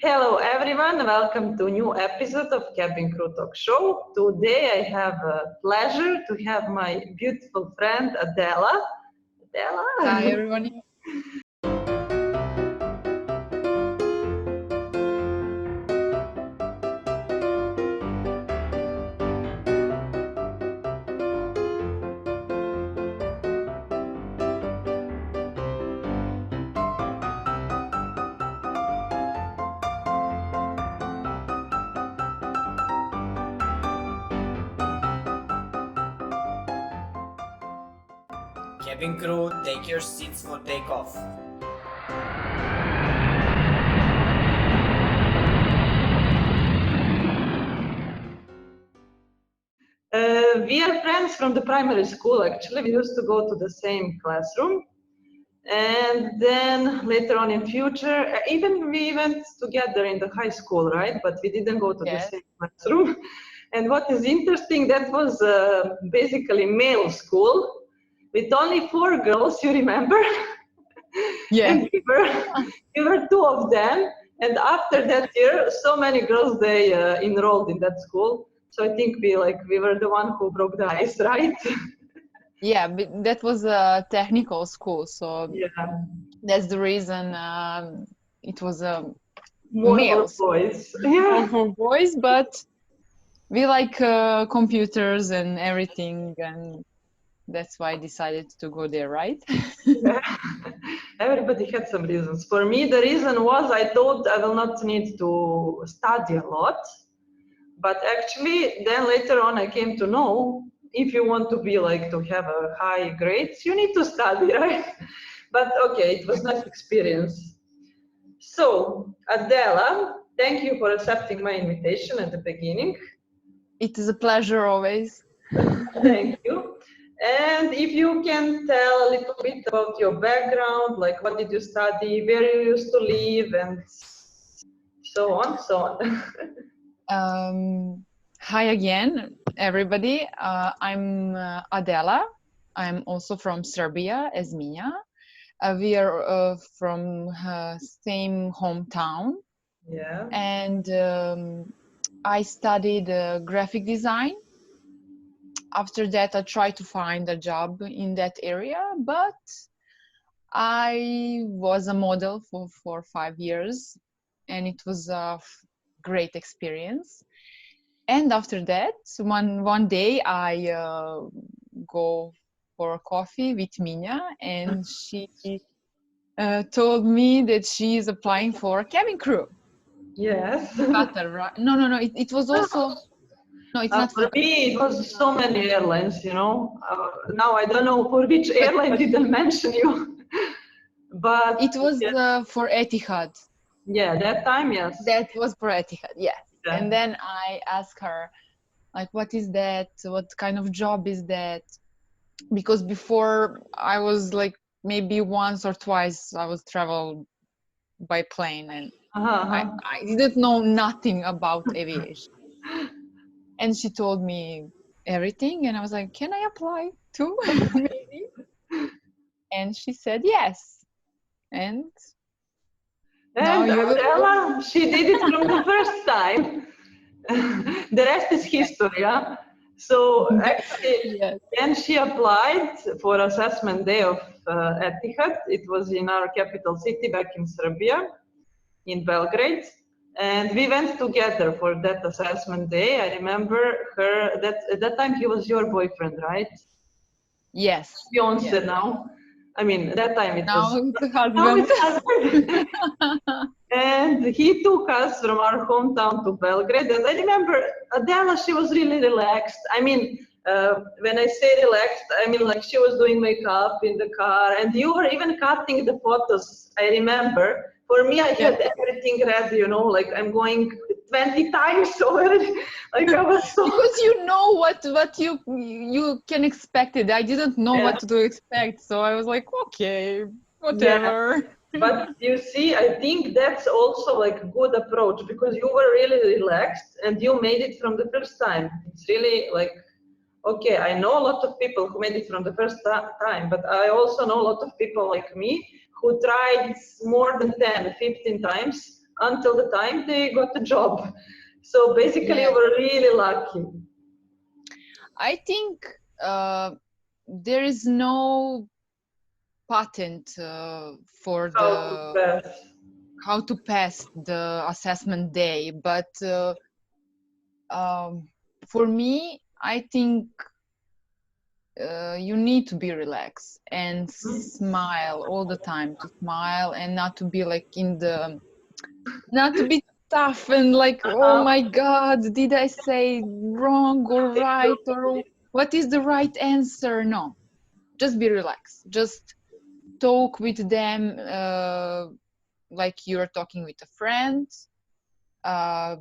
Hello everyone, welcome to a new episode of Cabin Crew Talk Show. Today I have a pleasure to have my beautiful friend Adela. Adela? Hi everyone. Cabin crew, take your seats for takeoff. We are friends from the primary school actually. We used to go to the same classroom. And then later on in future, even we went together in the high school, right? But we didn't go to the Yes. same classroom. And what is interesting, that was basically male school with only 4 girls, you remember? Yeah. And we were 2 of them. And after that year, so many girls, they enrolled in that school. So I think we were the one who broke the ice, right? Yeah, but that was a technical school, so Yeah. that's the reason it was More for male school, boys. more Yeah. for boys, but we like computers and everything, and that's why I decided to go there, right? Yeah. Everybody had some reasons. For me, the reason was I thought I will not need to study a lot. But actually, then later on, I came to know if you want to be to have a high grades, you need to study, right? But okay, it was nice experience. So, Adela, thank you for accepting my invitation at the beginning. It is a pleasure always. Thank you. And if you can tell a little bit about your background, like what did you study, where you used to live, and so on, so on. Hi again, everybody. I'm Adela. I'm also from Serbia, as Mia. We are from same hometown, Yeah. and I studied graphic design. After that, I tried to find a job in that area, but I was a model for 5 years, and it was a great experience. And after that, one day I go for a coffee with Minja, and she told me that she is applying for a cabin crew. Yes. Qatar, right? No. It was also no. It's not for For me, it was so many airlines, you know. Now I don't know for which airline didn't mention you, but it was yeah, for Etihad. yeah, that time, yes. That was for Etihad, yes. Yeah. And then I asked her, like, what is that? What kind of job is that? Because before I was like maybe once or twice I was travel by plane, and Uh-huh. I didn't know nothing about aviation. And she told me everything, and I was like, can I apply too? Maybe. And she said yes. And now And you Adela, she did it from the first time. The rest is history, yeah? So actually, yes. then she applied for assessment day of Etihad. It was in our capital city back in Serbia, in Belgrade. And we went together for that assessment day. I remember her, that at that time he was your boyfriend, right? Yes. Fiance Yes. now. I mean, at that time it Now was, it's a now husband. it's husband. And he took us from our hometown to Belgrade. And I remember Adela, she was really relaxed. I mean, when I say relaxed, I mean like she was doing makeup in the car, and you were even cutting the photos. I remember. For me, I Yes. had everything ready, you know, like I'm going 20 times already. Like I was so. Because you know what you can expect it. I didn't know Yeah. what to expect, so I was like, okay, Yeah. whatever. But you see, I think that's also like a good approach because you were really relaxed and you made it from the first time. It's really like, okay, I know a lot of people who made it from the first time, but I also know a lot of people like me who tried more than 10, 15 times until the time they got the job. So basically, Yeah. you were really lucky. I think there is no patent for How to pass. how to pass the assessment day, but for me, I think you need to be relaxed and smile all the time, to smile and not to be like not to be tough and like, oh Uh-huh. my God, did I say wrong or right, or what is the right answer? No, just be relaxed. Just talk with them like you're talking with a friend. Uh,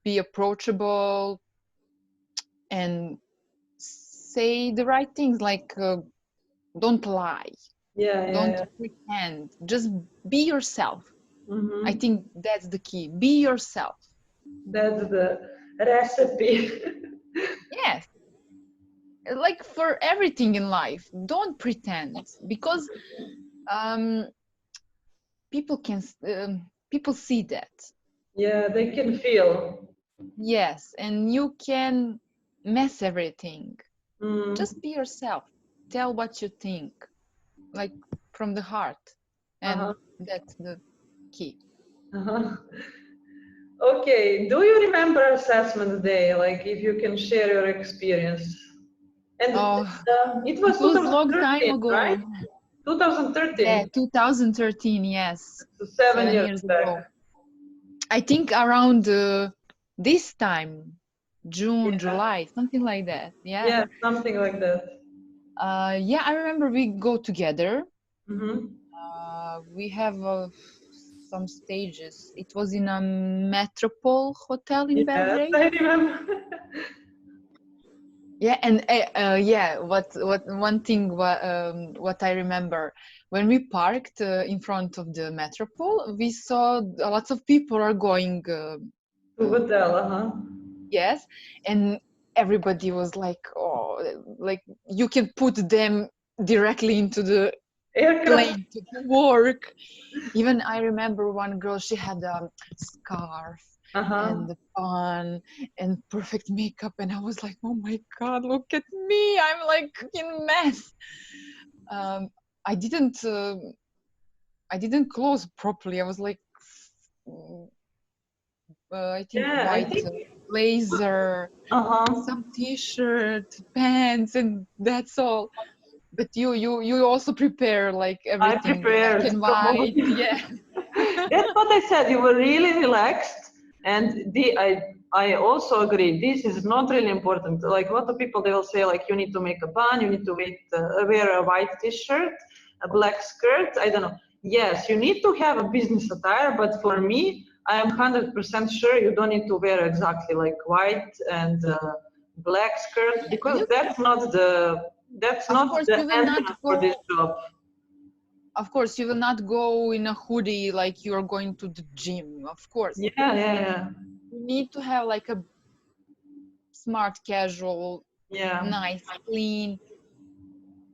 be approachable and say the right things, like don't lie, Yeah, yeah, don't yeah. pretend, just be yourself. I Hmm. think that's the key. Be yourself. That's the recipe. Yes, like for everything in life, don't pretend, because um, people can people see that. Yeah, they can feel. Yes, and you can mess everything. Mm. Just be yourself. Tell what you think, like from the heart, and Uh-huh. that's the key. Uh-huh. Okay, do you remember assessment day? Like, if you can share your experience. And Oh, it it was was long time 2013, right? ago. Yeah, 2013, 2013, yes. so 7 years 7 years back. ago. I think around this time, June, Yeah, July, something like that. Yeah. yeah, something like that. Yeah, I remember we go together. Mm-hmm. We have some stages. It was in a Metropole hotel in Yes, Belgrade. I remember. Yeah, and yeah, what one thing what I remember, when we parked in front of the Metropole, we saw lots of people are going. To hotel, uh-huh. Yes, and everybody was like, oh, like you can put them directly into the Aircraft, plane to work. Even I remember one girl, she had a scarf uh-huh. and the bun and perfect makeup, and I was like, oh my God, look at me, I'm like in mess. Um, I didn't I didn't close properly. I was like, I think Yeah, I white think, blazer, uh-huh. some t-shirt, pants, and that's all. But you also prepare like I everything black prepared. and Come on. white. Yeah. That's what I said. You were really relaxed, and I also agree. This is not really important. Like a lot of people, they will say like you need to make a bun, you need to wear a white T-shirt, a black skirt. I don't know. Yes, you need to have a business attire, but for me, I am 100% sure you don't need to wear exactly like white and black skirt, because You, that's of not course, the you will not entrance for this go. job. Of course, you will not go in a hoodie like you are going to the gym. Of course, Yeah, yeah, yeah, you need to have like a smart, casual, yeah. nice, clean.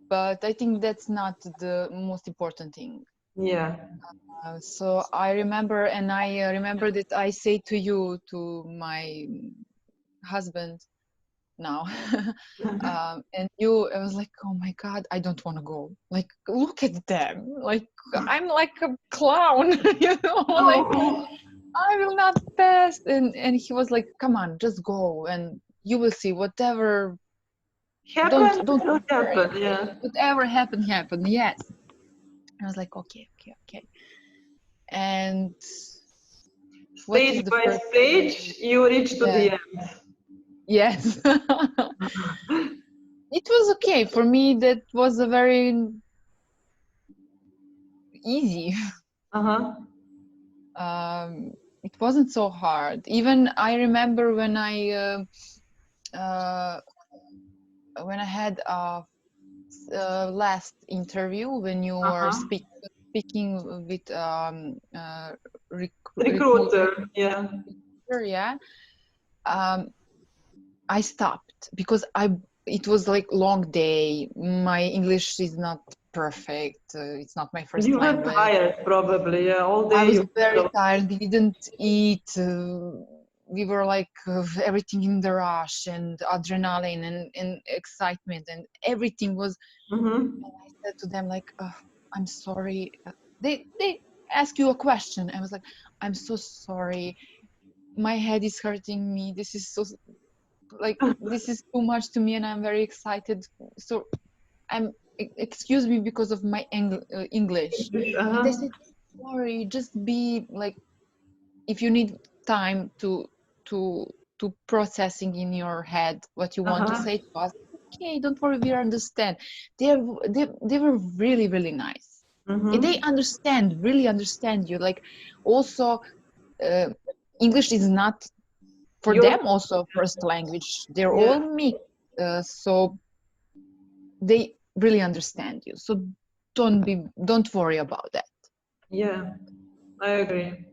But I think that's not the most important thing. Yeah. So I remember, and I remember that I say to you, to my husband now, and you, I was like, oh my God, I don't want to go. Like, look at them. Like, I'm like a clown, you know, like Oh, I will not pass. And he was like, come on, just go, and you will see. Whatever, happen don't will worry. happen. Yeah. Whatever happened, happened. Yes. I was like, okay, okay, okay. And what Stage is the by first stage, you reach to yeah, the end. yes. It was okay for me. That was a very easy. Uh-huh. It wasn't so hard. Even I remember uh, when I had a last interview, when you were Uh-huh. speaking with Recruiter. Yeah. recruiter, yeah. Um, I stopped because it was like long day. My English is not perfect. It's not my first You were language. tired, probably. Yeah, all day. I was you very tired. We didn't eat. We were like everything in the rush and adrenaline and excitement and everything was. Mm-hmm. And I said to them like, "I'm sorry." They ask you a question. I was like, "I'm so sorry. My head is hurting me. This is so like this is too much to me, and I'm very excited. So excuse me because of my English." And they Uh-huh. said, "Sorry, just be like." If you need time to to processing in your head what you want to Uh-huh. say to us, okay, don't worry, we understand. They were really really nice. And they Mm-hmm. understand, really understand you. Like also uh, English is not for Your them also first language. They're yeah, all mixed, so they really understand you. So don't worry about that. yeah, I agree.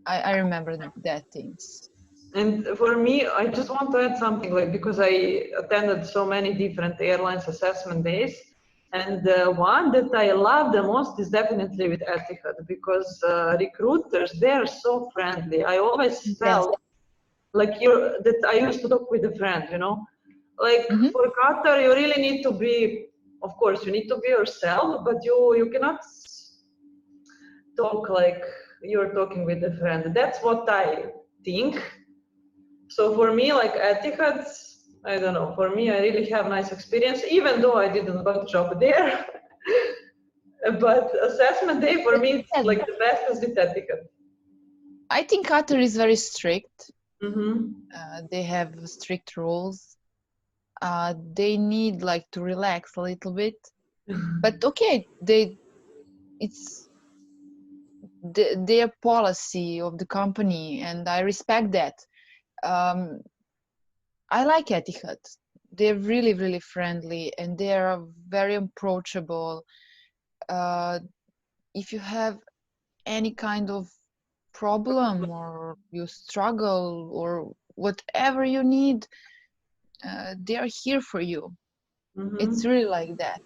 I remember that things. And for me, I just want to add something, like because I attended so many different airlines assessment days, and the one that I love the most is definitely with Etihad because recruiters, they are so friendly. I always Yes. felt like you that I used to talk with a friend, Like Hmm. for Qatar, you really need to be, of course, you need to be yourself, but you cannot talk like you're talking with a friend. That's what I think. So for me, like Etihad, I don't know. For me, I really have nice experience, even though I didn't got a job there. But assessment day for me, it's Yes, like the best is with Etihad. I think Qatar is very strict. Mm-hmm. They have strict rules. They need like to relax a little bit, but okay, it's their policy of the company, and I respect that. Um, I like Etihad. They're really, really friendly, and they are very approachable. Uh, if you have any kind of problem or you struggle or whatever you need, they are here for you. It's Mm-hmm. really like that.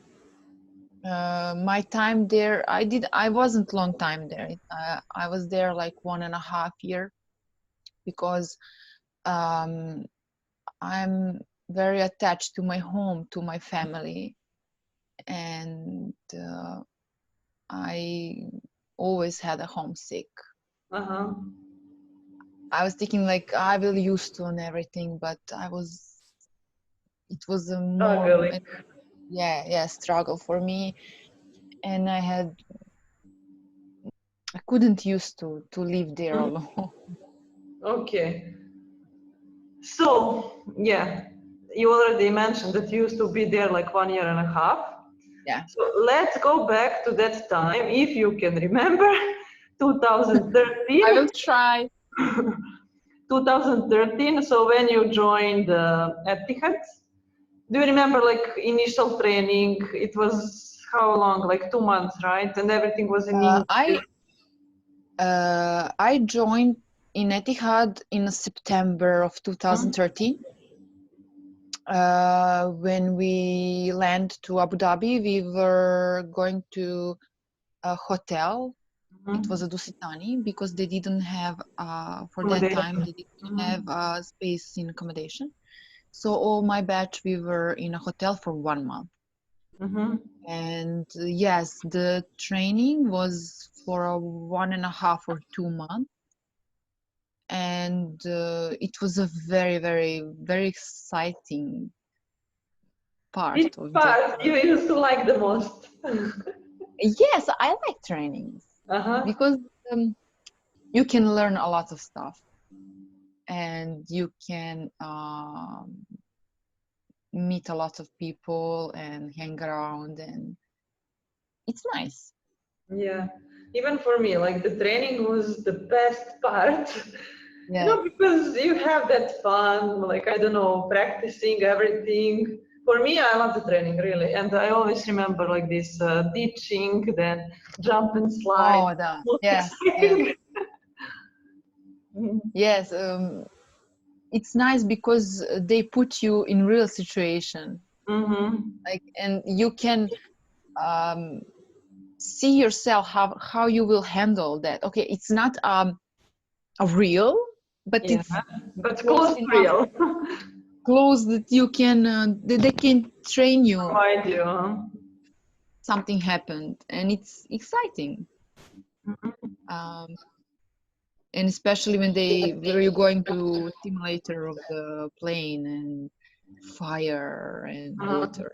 My time there, I wasn't long time there. I was there like 1.5 year because um, I'm very attached to my home, to my family, and I always had a homesick. Uh-huh. I was thinking like I will used to and everything, but it was a more, Struggling. yeah, struggle for me, and I couldn't used to live there Mhm. alone. Okay. So, yeah, you already mentioned that you used to be there like 1.5 years. Yeah. So let's go back to that time, if you can remember, 2013. I will try. 2013. So when you joined Etihad, do you remember like initial training? It was how long? Like 2 months, right? And everything was in Uh, English. I I joined in Etihad in September of 2013. When we land to Abu Dhabi, we were going to a hotel. It was Mhm. a Dusitani because they didn't have for that time Accommodation. they didn't have Mhm. space in accommodation. So all my batch we were in a hotel for 1 month. Mhm. And yes, the training was for a 1.5 or 2 months, and it was a very, very, very exciting part Which of the. part you used to like the most? Yes, I like trainings Uh-huh. because you can learn a lot of stuff, and you can meet a lot of people and hang around, and it's nice. Yeah. Even for me, like the training was the best part. Yes. Because you have that fun, like I don't know, practicing everything. For me, I love the training really, and I always remember like this teaching, then jump and slide. Oh, that. Most Yes, yes, exciting. Mhm. yes. It's nice because they put you in real situation. Mm-hmm. Like, and you can see yourself how you will handle that. Okay, it's not a real, but Yeah, it's but close close to enough, real. close that you can that they can train you. Provide you. Something happened, and it's exciting. Mhm. And especially when you're going to simulator of the plane and fire and water.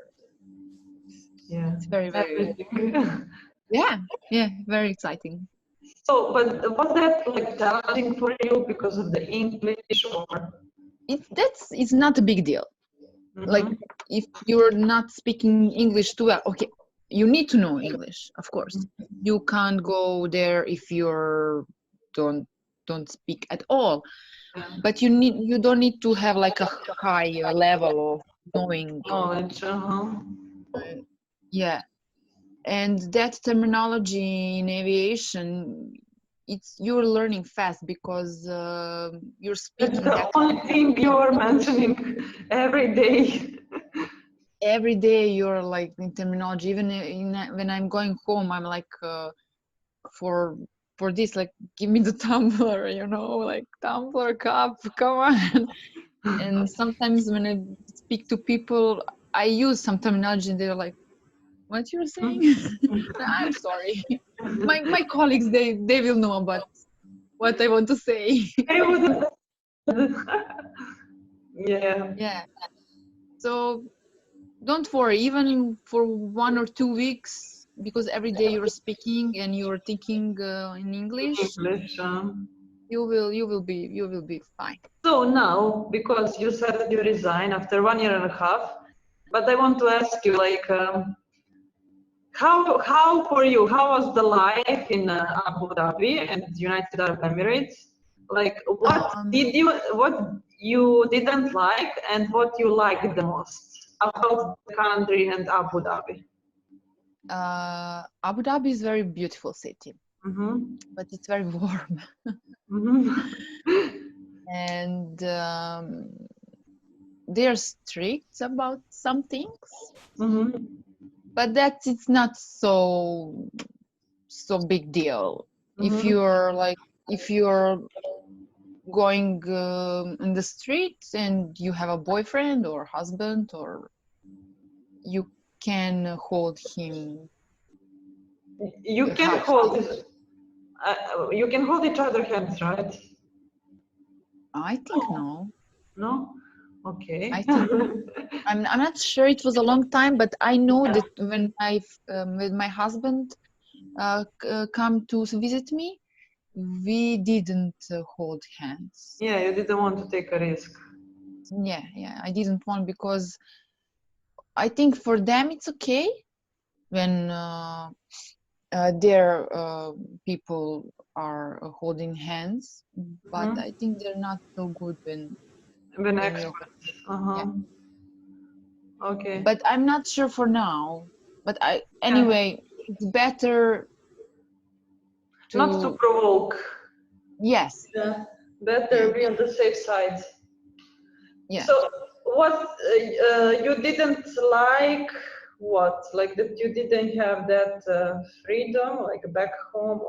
Yeah, It's very, very, everything. yeah, very exciting. So, but was that like challenging for you because of the English or? It's not a big deal. Like, Mhm. if you're not speaking English too well, okay, you need to know English, of course. You can't go there if you're don't speak at all. But you don't need to have like a high level of knowing. Knowledge. Yeah. And that terminology in aviation, you're learning fast because you're That's speaking the that only thing you are mentioning every day. every day. You're like in terminology. Even when I'm going home, I'm like for this, like, give me the tumbler, like tumbler, cup, come on. And sometimes when I speak to people, I use some terminology, and they're like, "What you're saying?" I'm sorry. My colleagues, they will know about what I want to say. I wouldn't. Yeah. Yeah. So don't worry, even for 1 or 2 weeks, because every day you're speaking and you're thinking in English, English. you will be fine. So now, because you said that you resign after 1 year and a half, but I want to ask you, like, how for you? How was the life in Abu Dhabi and United Arab Emirates? Like, Um, what you didn't like and what you liked the most about the country and Abu Dhabi? Abu Dhabi is very beautiful city, Mm-hmm. but it's very warm. Mm-hmm. And they're strict about some things, Mm-hmm. but it's not so big deal. If Mm-hmm. you're going in the street and you have a boyfriend or husband, or you can hold him You can high. you can hold each other hands, right? I think no. No? Okay. I think I'm not sure. It was a long time, but I know that when my husband come to visit me, we didn't hold hands. Yeah, you didn't want to take a risk. Yeah, I didn't want, because I think for them it's okay when their people are holding hands, but Mhm. I think they're not so good When when you're expert. yeah. Uh-huh. Okay. But I'm not sure for now. But Yeah. anyway, it's better Not to to, provoke. yes, Yeah. Better yeah, be on the safe side. yeah. So, what you didn't like? What? Like that you didn't have that freedom, like back home,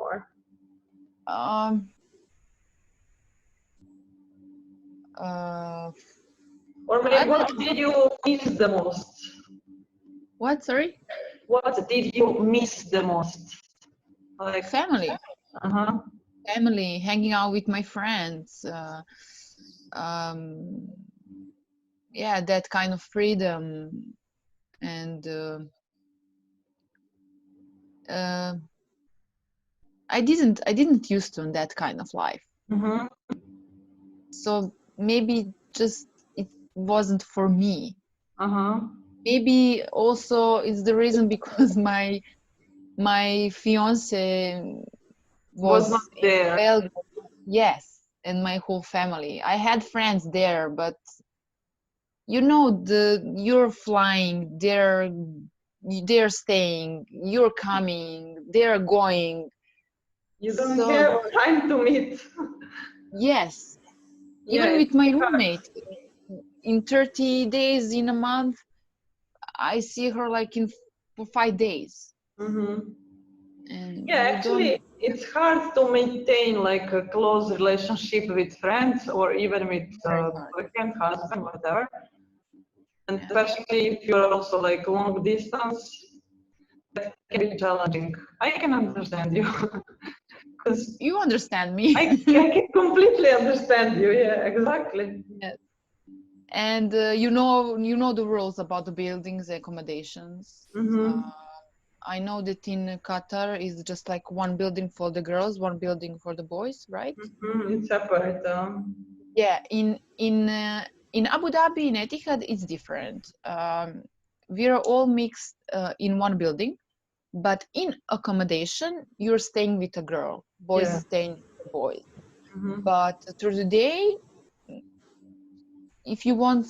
Um, uh, or I maybe don't what did you miss the most? what? Sorry, What did you miss the most? Like, family, uh-huh. family, hanging out with my friends. Um, yeah, that kind of freedom, and uh, I didn't used to that kind of life. Mm-hmm. So maybe just it wasn't for me. Uh-huh. Maybe also it's the reason because my fiance Was not was in there. Belgium. Yes, and my whole family. I had friends there, but you're flying, they're staying, you're coming, they're going. You don't So have time to meet. yes, Yeah, even it's with my hard. roommate, in 30 days, in a month, I see her like for 5 days. Mm-hmm. And Yeah, you don't. actually, it's hard to maintain like a close relationship with friends or even with Very hard. boyfriend, husband, whatever. And Yeah. especially if you're also like long distance, that can be challenging. I can understand you because You understand me. I can completely understand you. Yeah, exactly. Yes. And you know the rules about the buildings, accommodations. Mm-hmm. I know that in Qatar is just like one building for the girls, one building for the boys, right? Mm-hmm. It's separate. Yeah, in Abu Dhabi, in Etihad, it's different. We are all mixed in one building, but in accommodation, you're staying with a girl, boys Yeah. staying with boys. Mm-hmm. But through the day, if you want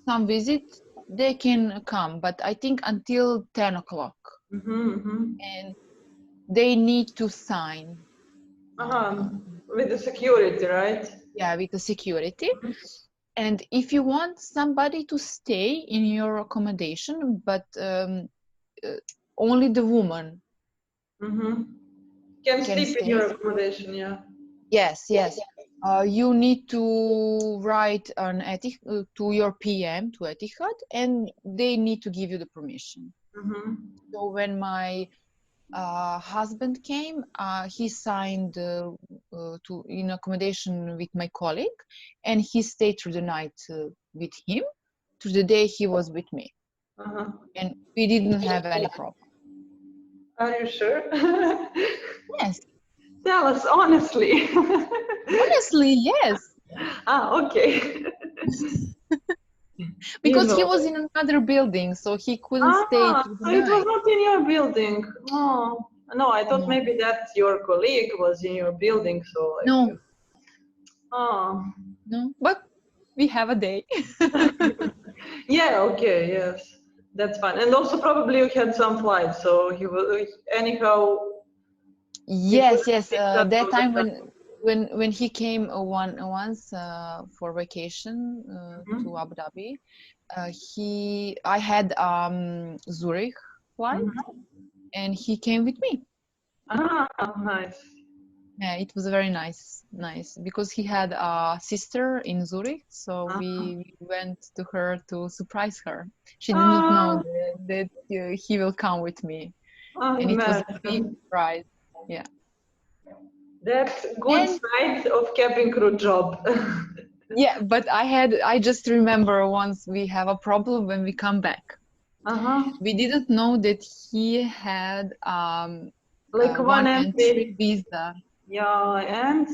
some visit, they can come, but I think until 10 o'clock, Mm-hmm. Mm-hmm. and they need to sign, Uh-huh. uh, With the security, right? yeah, with the security. And if you want somebody to stay in your accommodation, but uh, only the woman Mm-hmm. Can can sleep in stay. your accommodation, yeah. Yes, yes. You need to write to your PM to Etihad, and they need to give you the permission. Mm-hmm. So when my husband came, he signed to in accommodation with my colleague, and he stayed through the night with him. Through the day, he was with me, Uh-huh. and we didn't have any problem. Are you sure? Yes, Tell us honestly. honestly, yes, Okay. You because he know. was in another building, so he couldn't stay through the So it was night. not in your building. Oh, no, I thought No, maybe that your colleague was in your building, so like you. no, Oh. no, but we have a day. Yeah, okay, yes. That's fine. And also probably you had some flights, so he was anyhow you Yes, couldn't yes. see that That all the time time. when he came once for vacation to Mhm. Abu Dhabi, I had Zurich flight, Mhm. and he came with me. Nice. Yeah, it was very nice because he had a sister in Zurich, so Uh-huh. we went to her to surprise her. She did not know Oh, that he will come with me, oh, and it was a big imagine. surprise. Yeah. That's good And side of cabin crew job. yeah, but I just remember once we have a problem when we come back. Uh-huh. We didn't know that he had Like one one entry entry. visa. Yeah, and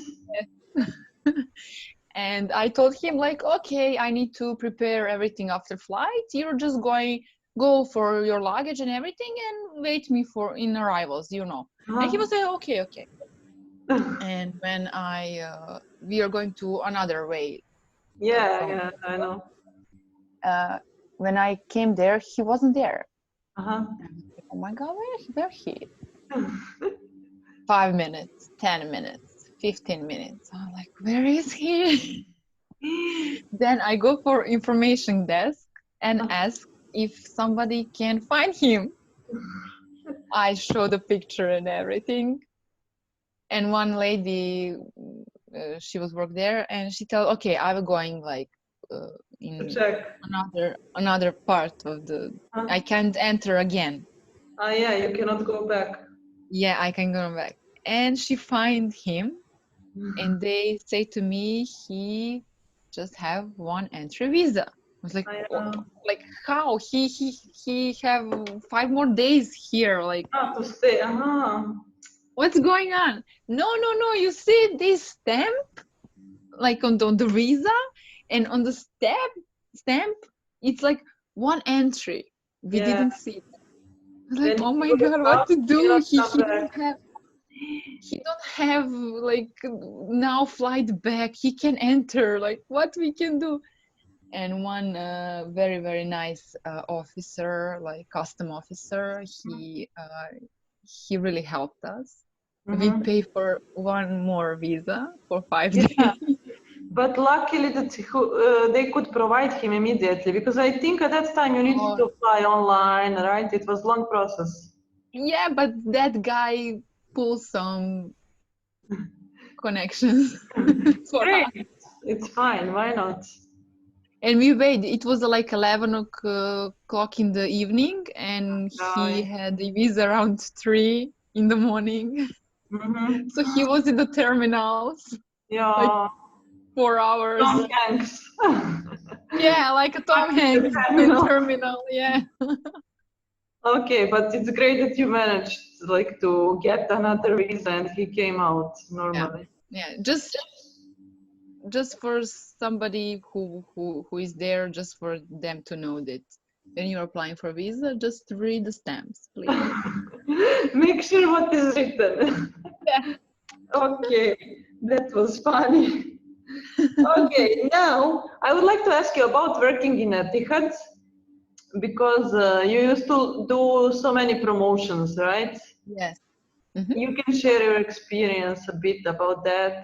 And I told him like, okay, I need to prepare everything after flight. You're just going go for your luggage and everything and wait me for in arrivals, you know. And he uh-huh. was like, okay, okay. And when we are going to another way Yeah, from yeah, I know. uh, when I came there, he wasn't there. Uh-huh. And I was like, oh my God, where he is? 5 minutes, 10 minutes, 15 minutes. I'm like, where is he? Then I go for information desk and ask if somebody can find him. I show the picture and everything. And one lady, she was work there, and she tell, okay, I will going like To in check. another part of the. Huh? I can't enter again. Yeah, you cannot go back. Yeah, I can go back. And she find him, and they say to me he just have one entry visa. I was like, I like how he have 5 more days here? Like to stay. Uh-huh. what's going on? No. You see this stamp like on the visa, and on the stamp, it's like one entry. We Yeah. didn't see it. I was like, Then oh he my goes God, out, what to he do? cannot He come he back. don't have he don't have like now flight back. He can enter. Like what we can do? And one very nice officer, like custom officer, he really helped us. We Mm-hmm. pay for one more visa for five Yeah. days. But luckily that they could provide him immediately, because I think at that time you needed Oh, to apply online, right? It was long process. yeah, but that guy pulled some connections for Great. us. It's fine. Why not? And we waited. It was like 11 o'clock in the evening, and he had the visa around 3 in the morning. Mm-hmm. So he was in the terminals like Yeah. 4 hours. Tom Hanks. Yeah, like a Tom Back in the Hanks in terminal. terminal. Yeah. Okay, but it's great that you managed like to get another visa and he came out Yeah. normally. Yeah. Just for somebody who is there, just for them to know that when you're applying for a visa, just read the stamps, please. Make sure what is written. Yeah. Okay, that was funny. Okay, now I would like to ask you about working in Etihad, because you used to do so many promotions, right? Yes. Mhm. You can share your experience a bit about that.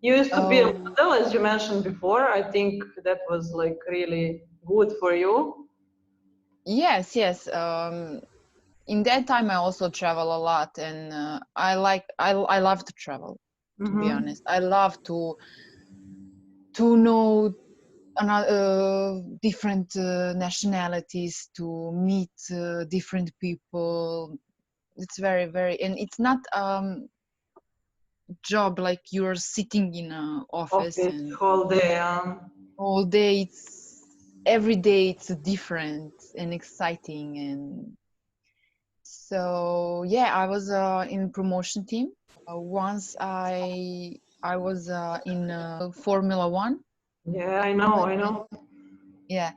You used to be a Oh, model, as you mentioned before. I think that was like really good for you. yes, yes. In that time, I also travel a lot, and I love to travel. To be Mm-hmm. honest, I love to know different nationalities, to meet different people. It's very, very, and it's not job like you're sitting in a office Office and whole day. all day. It's every day. It's different and exciting, and so yeah, I was in promotion team. Once I was in Formula One. Yeah, I know, I know. Yeah,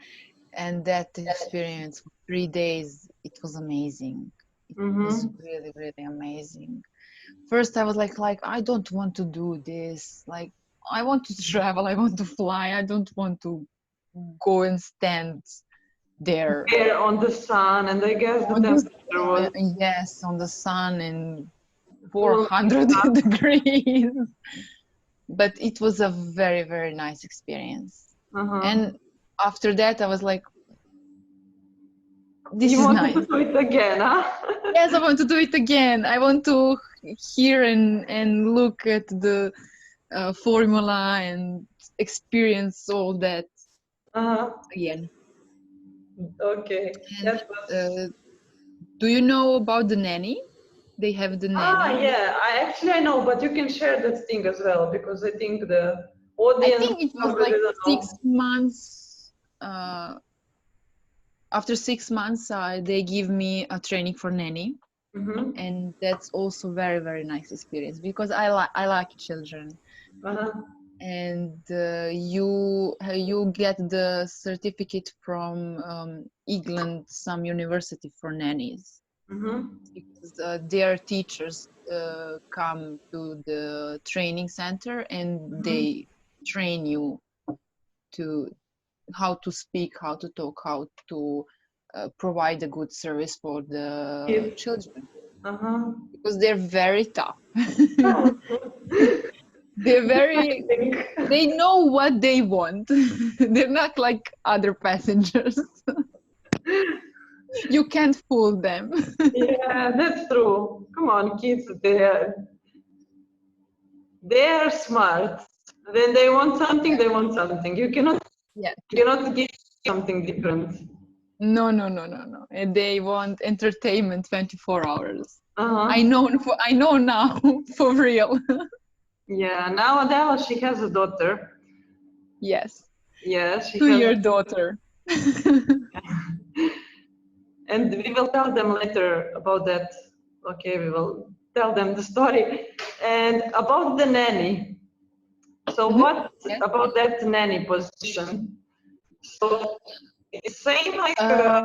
and that experience for 3 days, it was amazing. It was Mm-hmm. really, really amazing. First, I was like I don't want to do this. Like, I want to travel. I want to fly. I don't want to go and stand there Here on the sun, and I guess the on the temperature was yes, on the sun and full. 400 degrees. But it was a very, very nice experience. Uh-huh. And after that, I was like, this You is wanted nice. to do it again, huh? Yes, I want to do it again. I want to hear and look at the formula and experience all that Uh-huh. again. Okay, And that was. do you know about the nanny? They have the Ah, nanny. yeah. I know, but you can share that thing as well, because I think the I audience think it was probably like doesn't know. 6 months. After 6 months, they give me a training for nanny, Mm-hmm. and that's also very, very nice experience because I like children. Uh-huh. And you get the certificate from England, some university for nannies, Mm-hmm. because their teachers come to the training center and Mm-hmm. they train you to how to speak, how to talk, how to provide a good service for the Yes. children, Uh-huh. because they're very tough. Oh. They're I very, think. they know what they want. They're not like other passengers. You can't fool them. Yeah, that's true. Come on, kids, they are smart. When they want something, they want something. Yeah. You cannot give something different. No, no, no, no, no. And they want entertainment 24 hours. I Uh-huh. know, I know now, for real. Yeah, now Adela, she has a daughter. Yes. Yeah, she To has, your daughter. and we will tell them later about that. Okay, we will tell them the story. And about the nanny. So Mhm. what Yes. about that nanny position? So it's same like, Uh,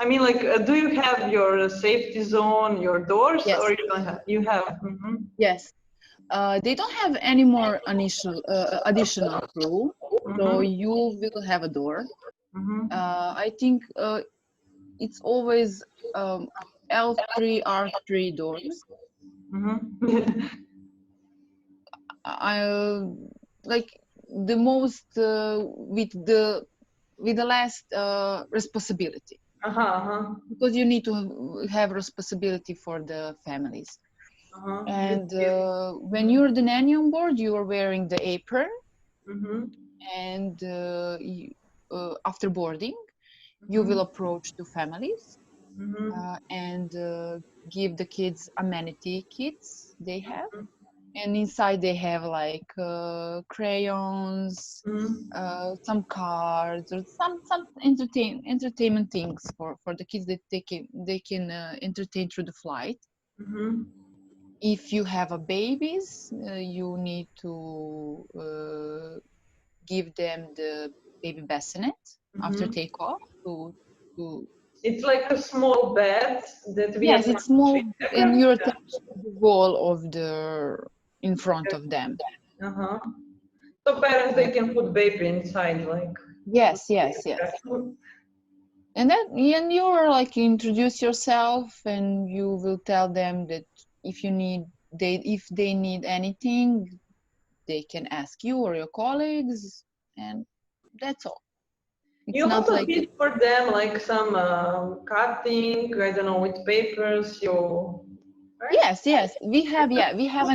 I mean, like, do you have your safety zone, your doors, yes. or you don't have? You have. Mm-hmm. Yes. They don't have any more additional crew, so Mm-hmm. you will have a door. Mm-hmm. I think it's always L3, R3 doors. Mm-hmm. I like the most with the last responsibility, because you need to have responsibility for the families. And when you're the nanny on board, you are wearing the apron, and after boarding, you will approach the families and give the kids amenity kits they have, and inside they have like crayons, some cards, or some entertainment things for the kids that they can entertain through the flight. If you have a babies, you need to give them the baby bassinet after takeoff to It's like a small bed that we yes, attach it's small, to the and you're aircraft. attached to the wall of the in front of them. So parents, they can put baby inside, like. Yes. And you're like, introduce yourself, and you will tell them that if they need anything, they can ask you or your colleagues, and that's all. It's You not also like did for them like some cutting, I don't know, with papers. Right? yes. We have a Also,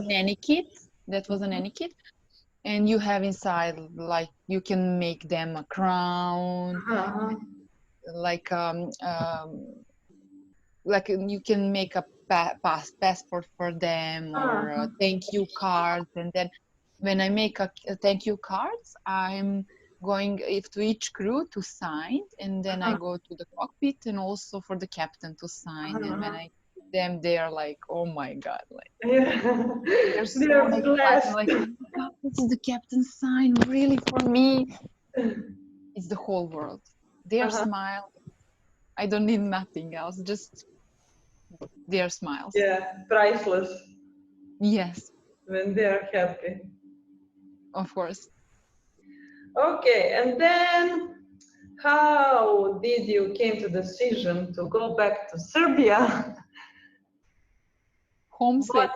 nanny kit. That was a nanny kit, and you have inside, like, you can make them a crown, like you can make a passport for them, or thank you cards. And then when I make a thank you cards, I'm going to each crew to sign, and then I go to the cockpit and also for the captain to sign. And when I see them, they are like, oh my god, like they're so They're excited, blessed. like, oh my god, this is the captain's sign, really, for me. It's the whole world. Their smile, I don't need nothing else, just their smiles. Yeah, priceless Yes, when they're happy. of course. Okay, and then how did you came to decision to go back to Serbia? Homesick.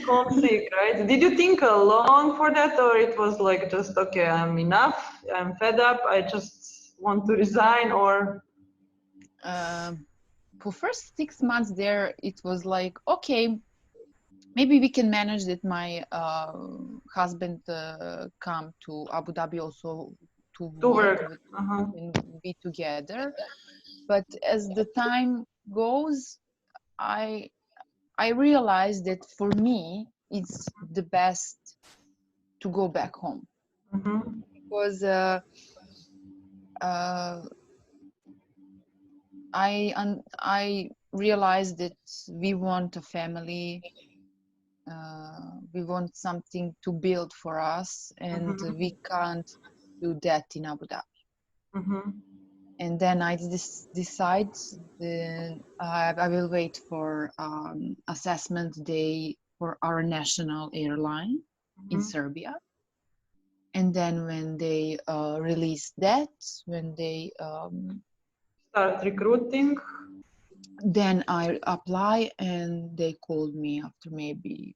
Homesick, right? Did you think long for that, or it was like just okay, I'm enough, I'm fed up, I just want to resign, or? For first 6 months there, it was like, okay, maybe we can manage that. My husband come to Abu Dhabi also to work with, and be together. But as the time goes, I realized that for me it's the best to go back home, because I realized that we want a family, we want something to build for us, and we can't do that in Abu Dhabi. And then I decide I will wait for assessment day for our national airline in Serbia. And then when they release that, when they start recruiting, then I apply, and they called me after maybe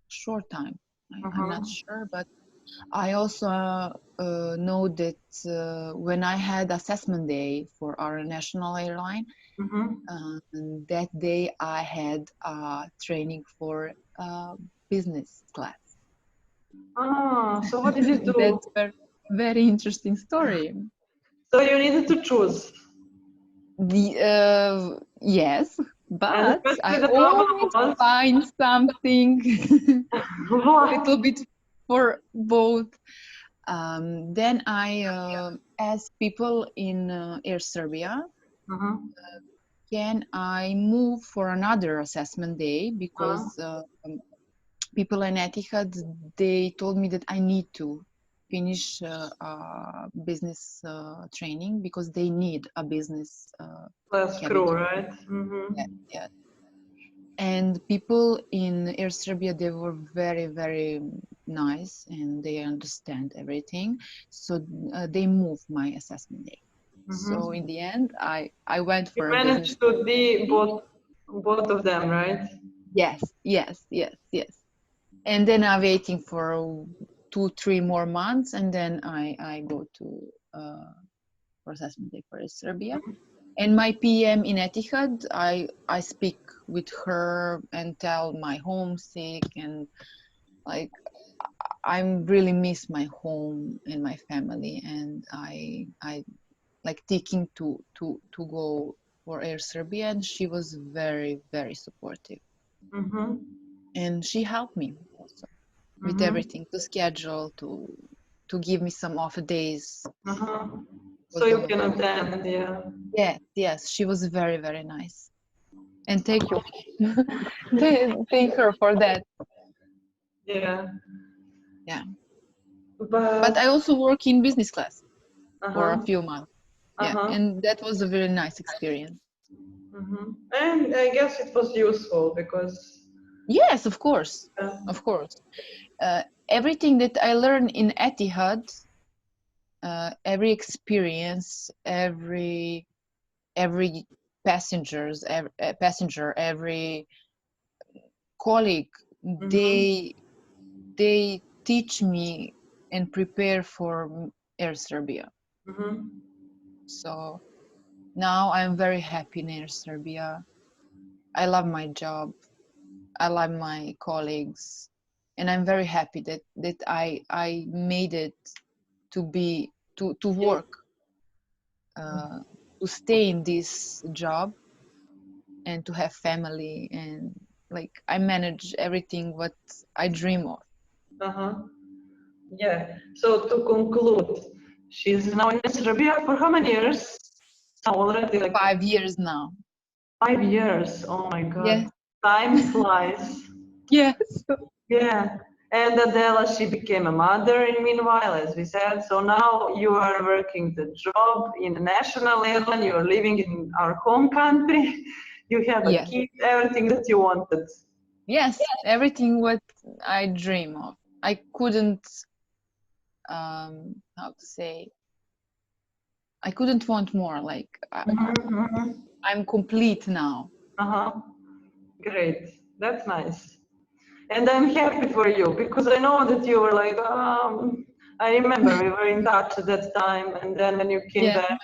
short time. I'm not sure, but I also know that when I had assessment day for our national airline, that day I had training for business class. So what did you do? That's a very interesting story. So you needed to choose. Yes, but I the problem always was find something a little bit for both. Then I asked people in Air Serbia, can I move for another assessment day, because people in Etihad, they told me that I need to finish business training, because they need a business class crew, right? Yeah. And people in Air Serbia, they were very, very nice, and they understand everything. So they moved my assessment day. So in the end, I went for you a business. Managed to be both of them, right? Yes. And then I'm waiting for 2-3 more months, and then I go to for assessment day for Serbia. And my PM in Etihad, I speak with her and tell my homesick, and like I really miss my home and my family, and I like thinking to go for Air Serbia, and she was very, very supportive, Mm-hmm. and she helped me also with Mm-hmm. everything, to schedule, to give me some off days. Uh-huh. Was So you one of can them. attend, yeah. Yes, she was very, very nice, and thank you, thank her for that. Yeah. Yeah, but But I also work in business class for a uh-huh. few months. Yeah, Uh-huh. and that was a very nice experience. Mm-hmm. And I guess it was useful because Yes, of course, uh, of course. Everything that I learned in Etihad, every experience, every passenger, every colleague, mm-hmm. they teach me and prepare for Air Serbia. Mm-hmm. So now I'm very happy in Air Serbia. I love my job. I love my colleagues, and I'm very happy that I made it to be to work, uh, to stay in this job, and to have family, and like I manage everything what I dream of. Uh-huh. Yeah. So to conclude, she's now in Serbia for how many years? Now already like 5 years now. 5 years. Oh my Yes, God. Time flies. yes, Yeah. And Adela, she became a mother in meanwhile, as we said. So now you are working the job in a national airline. You are living in our home country. You have a yes, kid, everything that you wanted. yes. Everything what I dream of. I couldn't, how to say, I couldn't want more. Like Mm-hmm. I'm complete now. Uh-huh. Great. That's nice. And I'm happy for you because I know that you were like, I remember we were in touch at that time. And then when you came Yeah, back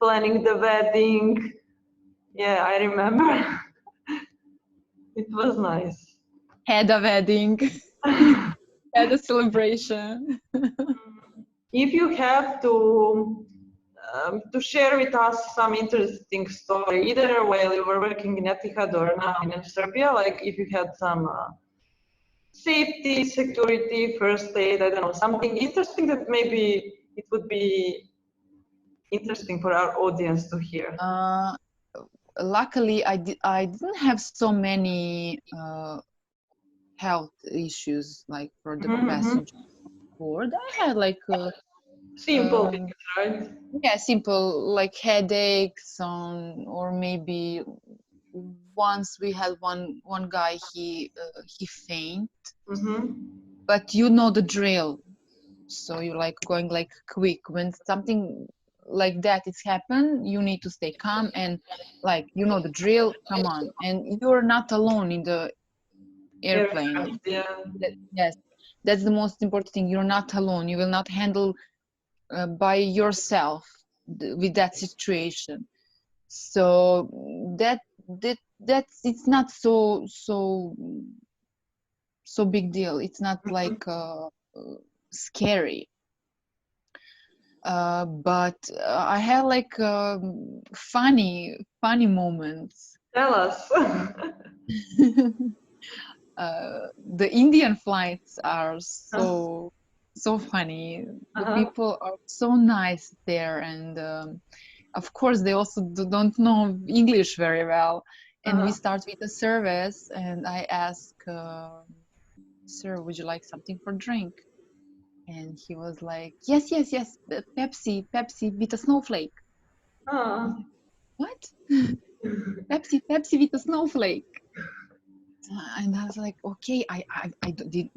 planning the wedding, yeah, I remember. It was nice. had a wedding, had a celebration. If you have to share with us some interesting story, either while you were working in Etihad or now in Serbia, like if you had some safety, security, first aid, I don't know, something interesting that maybe it would be interesting for our audience to hear. Luckily, I didn't have so many health issues like for the Mm-hmm. passenger board. I had like Simple um, things, right? yeah, simple like headaches or maybe once we had one guy, he faint, Mm-hmm. but you know the drill, so you're like going like quick when something like that is happened. You need to stay calm and like you know the drill, come on, and you're not alone in the airplane. Aircraft, yeah. Yes, that's the most important thing. You're not alone. You will not handle by yourself with that situation. So that's it's not so big deal. It's not like scary. But I had like funny moments. Tell us. The Indian flights are so funny. The Uh-huh. people are so nice there, and of course they also don't know English very well. And we Uh-huh. start with the service, and I ask, "Sir, would you like something for drink?" And he was like, yes, Pepsi with a snowflake. I was Ah. like, what? Pepsi with a snowflake. And I was like, okay,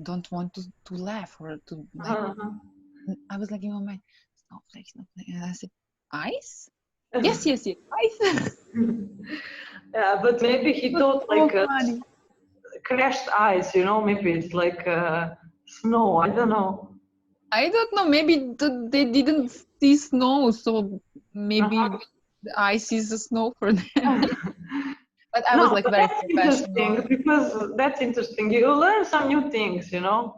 don't want to laugh or to like. Uh-huh. I was like in my mind, snowflake. And I said, ice? Uh-huh. Yes, ice. Yeah, but maybe he It was thought so like funny. crashed ice, maybe it's like snow, I don't know. I don't know. Maybe they didn't see snow, so maybe Uh-huh. the ice is the snow for them. But I was No, like but very that's interesting professional. because that's interesting. You learn some new things, you know?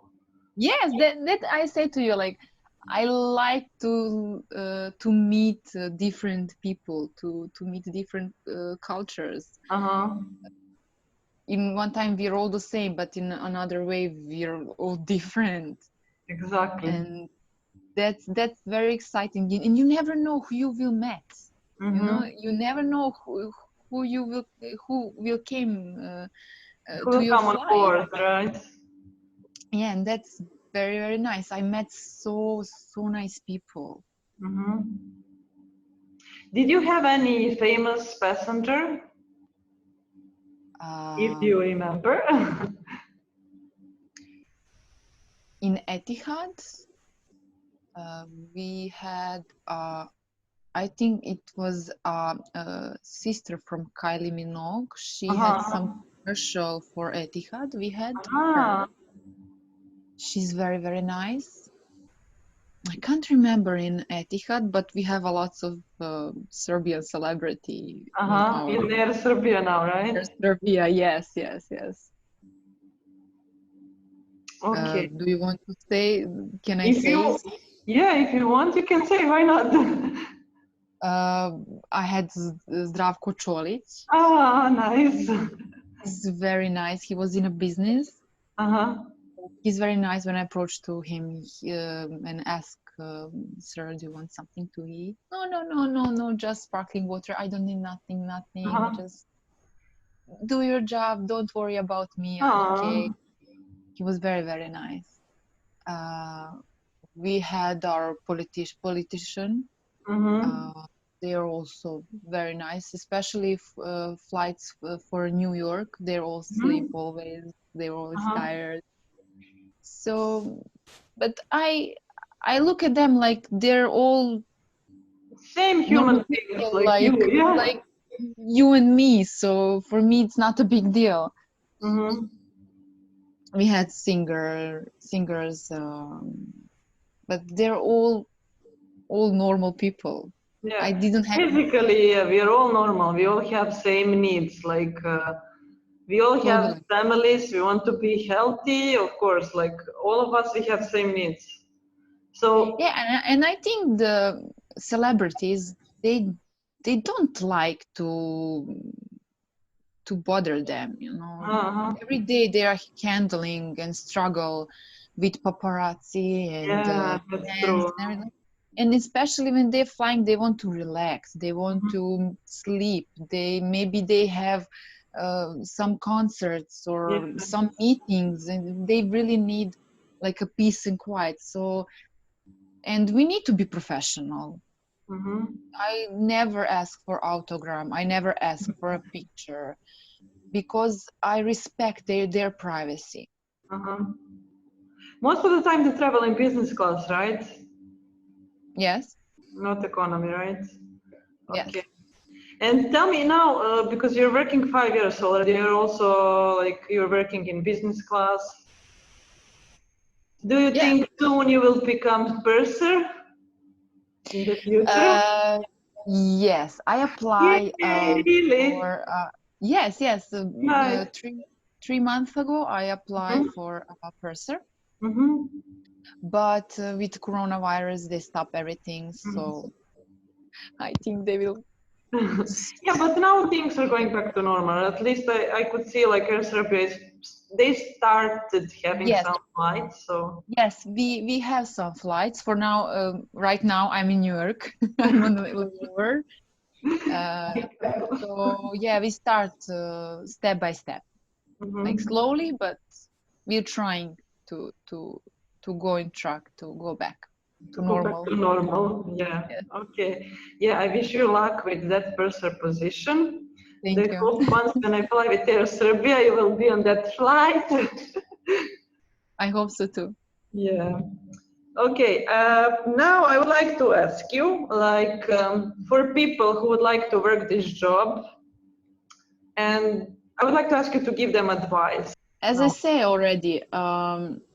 Yes, that I say to you, like I like to meet different people, to meet different cultures. Uh-huh. In one time we're all the same, but in another way we're all different, Exactly. and that's very exciting. And you never know who you will meet. You know, Mm-hmm. you never know who you will who will came Who to will your come on flight. board, right? Yeah, and that's very, very nice. I met so nice people. Mm-hmm. Did you have any famous passenger, if Um, you remember? in Etihad, uh, we had, I think it was a sister from Kylie Minogue. She had some Uh-huh. commercial for Etihad. We had Uh-huh. her. She's very, very nice. I can't remember in Etihad, but we have a lots of Serbian celebrity in Uh-huh. our In Air Serbia now, right? Serbia. Yes, yes, yes. Okay. Do you want to say? Can I If say? you, yeah, if you want, you can say, why not? Uh, I had Zdravko Čolić. Ah, nice. He's very nice. He was in a business. Uh-huh. He's very nice. When I approached to him and asked, "Sir, do you want something to eat?" No, no, no, no, no. Just sparkling water. I don't need nothing, nothing. Uh-huh. Just do your job. Don't worry about me. I'm okay. Ah. He was very, very nice. Uh, we had our politician. Mm-hmm. Uh, they are also very nice, especially flights for New York. They're all sleep Mm-hmm. always. They're always Uh-huh. tired. So, but I look at them like they're all Same normal human beings people, like you, yeah. like you and me. So for me, it's not a big deal. Mm-hmm. We had singers, but they're all normal people. I Yeah. didn't have Basically, we are all normal. We all have same needs. Like we all have totally. families. We want to be healthy, of course. Like all of us, we have same needs. So, Yeah, and I think the celebrities they don't like to bother them, you know. uh-huh. Every day they are handling and struggle with paparazzi and Yeah, that's fans true. and everything. And especially when they're flying, they want to relax, they want Mhm. to sleep. Maybe they have some concerts Yeah. or some meetings, and they really need like a peace and quiet. So, and we need to be professional. Mm-hmm. I never ask for autogram. I never ask for a picture because I respect their privacy. Uh-huh. Most of the time, they travel in business class, right? Yes, Not economy, right? Okay. yes, And tell me now, because you're working 5 years already, you're also like you're working in business class. Do you yeah. think soon you will become purser in the future? Uh, yes, I apply Yay, really? for yes, yes. Nice. 3 months ago, I applied Mm-hmm. for a purser, Mm-hmm. but with coronavirus, they stop everything. So I think they will. Yeah, but now things are going back to normal. At least I could see like Air Serbia they started having Yes, some flights, so yes, we have some flights for now. Right now, I'm in New York. I'm on a little tour. Uh, so yeah, we start step by step, like mhm. slowly, but we're trying to to to go in track to go back To to go back normal. to normal. Yeah. Yes, Okay. Yeah, I wish you luck with that purser position. And I thank you. hope once when I fly with Air Serbia, you will be on that flight. I hope so too. Yeah. Okay. Now I would like to ask you, like, for people who would like to work this job, and I would like to ask you to give them advice. As I No. say already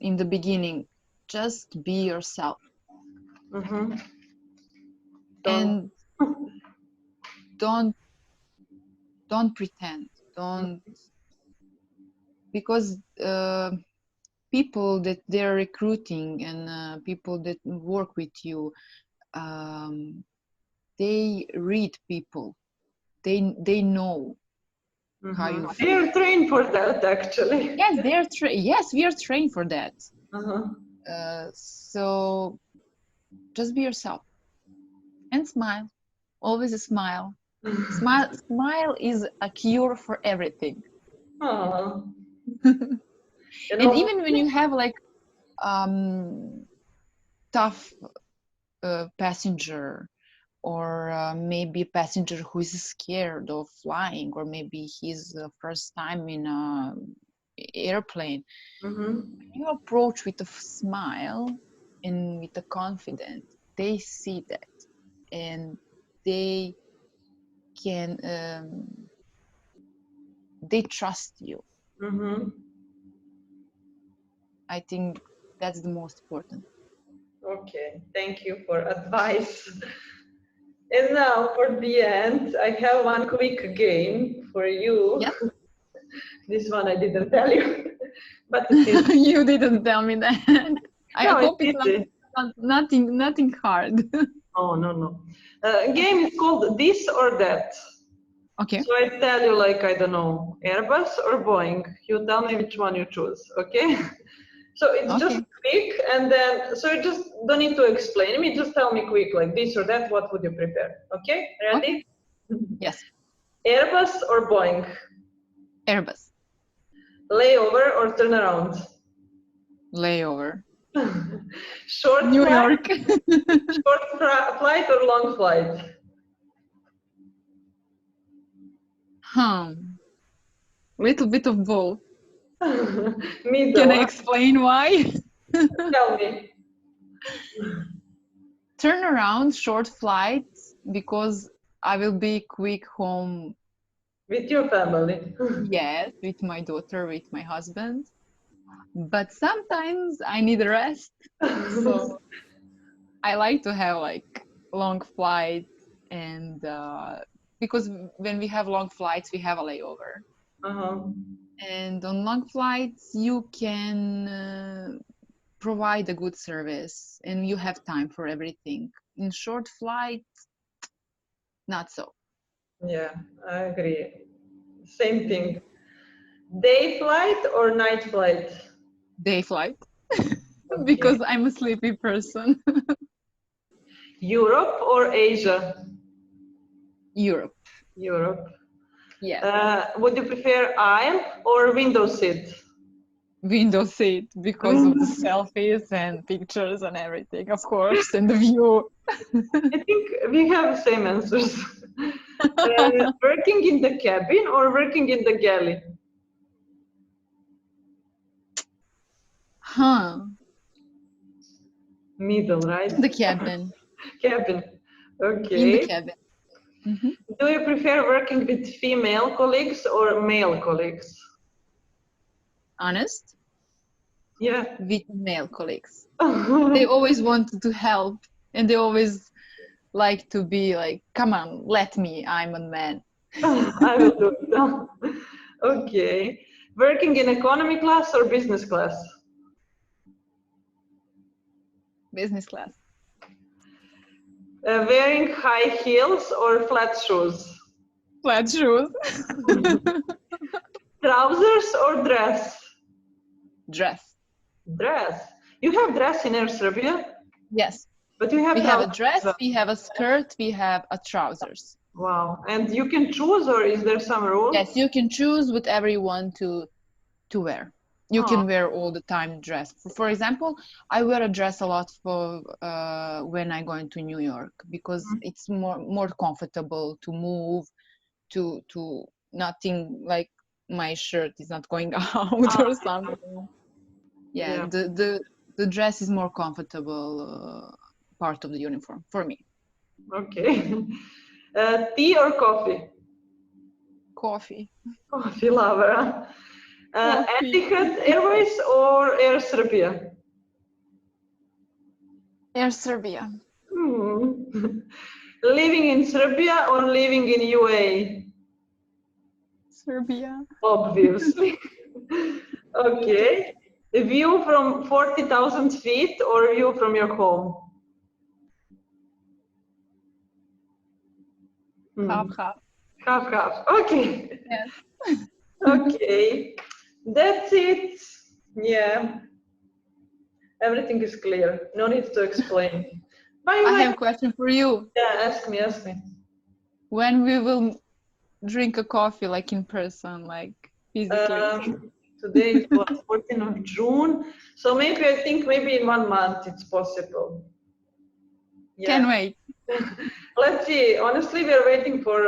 in the beginning, just be yourself. Mm-hmm. And don't pretend. Don't, because people that they're recruiting and people that work with you, they read people. They know how you They feel. are trained for that, actually. Yes, yes, we are trained for that. Uh-huh. So just be yourself and smile. Always a smile. Smile is a cure for everything. Aw. You And know, even when you have like tough passenger, or maybe a passenger who is scared of flying, or maybe he's the first time in a airplane, you approach with a smile and with a confidence, they see that, and they can they trust you. I think that's the most important. Okay, thank you for advice. And now for the end, I have one quick game for you. Yeah. This one I didn't tell you, but it's easy. You didn't tell me that. I No, hope it's it's easy. nothing hard. Oh, no. Game is called This or That. Okay. So I tell you, like, I don't know, Airbus or Boeing. You tell me which one you choose, okay? So it's just Okay. quick, and then, so you just don't need to explain me, just tell me quick, like this or that, what would you prefer? Okay, ready? Okay. Yes. Airbus or Boeing? Airbus. Layover or turnaround? Layover. Short New flight, York. flight or long flight? Little bit of both. Middle, Can I huh? explain why? Tell me. Turn around, short flights, because I will be quick home. With your family. Yes, with my daughter, with my husband. But sometimes I need a rest. So I like to have like long flights, and because when we have long flights, we have a layover. Uh-huh. And on long flights, you can provide a good service and you have time for everything. In short flights, not so. Yeah, I agree. Same thing. Day flight or night flight? Day flight, Okay. because I'm a sleepy person. Europe or Asia? Europe, Europe. yes. Would you prefer aisle or window seat? Window seat, because of the selfies and pictures and everything, of course, and the view. I think we have the same answers. Working in the cabin or working in the galley? Huh. Middle, right? In the cabin. Cabin. In the Okay. cabin. Mhm. Do you prefer working with female colleagues or male colleagues? Honest, Yeah. with male colleagues. They always wanted to help, and they always like to be like, come on, let me, I'm a man. I will do it. Okay. Working in economy class or business class? Business class. Wearing high heels or flat shoes? Flat shoes. Trousers or dress? Dress. Dress. You have dress in Air Serbia, Yes. but you have We have a trousers as dress, well. we have a skirt, we have a trousers. Wow. And you can choose, or is there some rule? Yes, you can choose whatever you want to wear. You Oh. can wear all the time dress. For example, I wear a dress a lot for when I go into New York, because it's more comfortable to move, to nothing like my shirt is not going out or something. Yeah, Yeah. the dress is more comfortable part of the uniform for me. Okay. Tea or coffee? Coffee. Coffee lover. Huh? Coffee. Etihad Airways or Air Serbia? Air Serbia. Living in Serbia or living in UAE? Serbia. Obviously. Okay. A view from 40,000 feet or a view from your home? Half, half. Half, half. Okay. Yes. Okay. That's it. Yeah. Everything is clear. No need to explain. Bye I bye. have a question for you. Yeah, ask me, ask me. When we will drink a coffee, like in person, like physically? Today is what, 14th of June. So maybe I think maybe in 1 month it's possible. Yeah. Can't wait. Let's see. Honestly, we are waiting for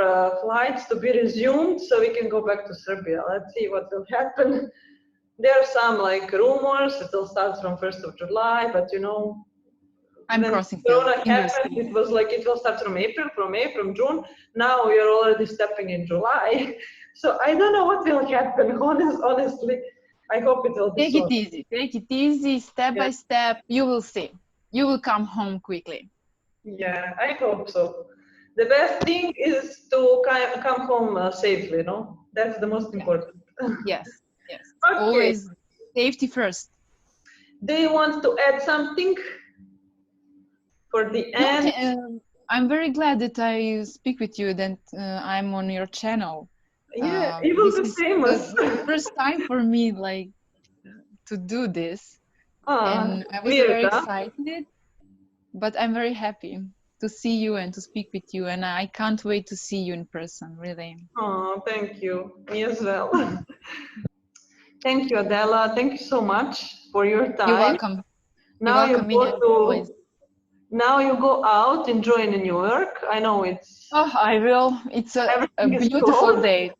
flights to be resumed so we can go back to Serbia. Let's see what will happen. There are some like rumors it will start from 1st of July, but you know, I'm when crossing Corona fingers. happened, it was like it will start from April, from May, from June. Now we are already stepping in July. So I don't know what will happen. Honestly, I hope it will be Take it easy. Take it easy, step by step. You will see. You will come home quickly. Yeah, I hope so. The best thing is to come home safely, no? That's the most important. Yes, yes. Okay. Always safety first. Do you want to add something for the end? I'm very glad that I speak with you, that I'm on your channel. Yeah, you will be This is famous. the first time for me, like, to do this. And I was Weird, very huh? excited, but I'm very happy to see you and to speak with you. And I can't wait to see you in person, really. Oh, thank you. Me as well. Thank you, Adela. Thank you so much for your time. You're welcome. Now You're welcome, always. Now you go out, enjoy in New York. I know it's. Oh, I will. It's a everything is beautiful closed. day.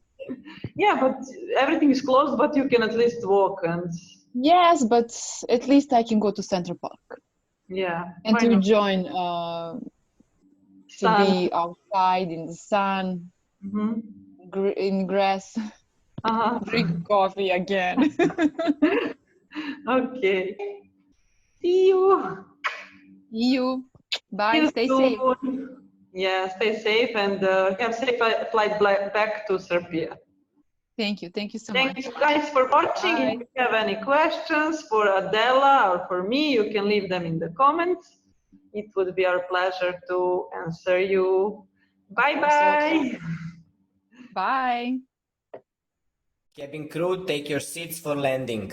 Yeah, but everything is closed, but you can at least walk and. Yes, but at least I can go to Central Park. Yeah. And why to not? join, to be outside in the sun, in grass, drink coffee again. Okay. See you. See you. Bye. See you Stay safe. soon. Yeah, stay safe and have safe flight back to Serbia. Thank you. Thank you so Thank much. you guys for watching. Bye. If you have any questions for Adela or for me, you can leave them in the comments. It would be our pleasure to answer you. Bye-bye. Bye. Cabin crew, take your seats for landing.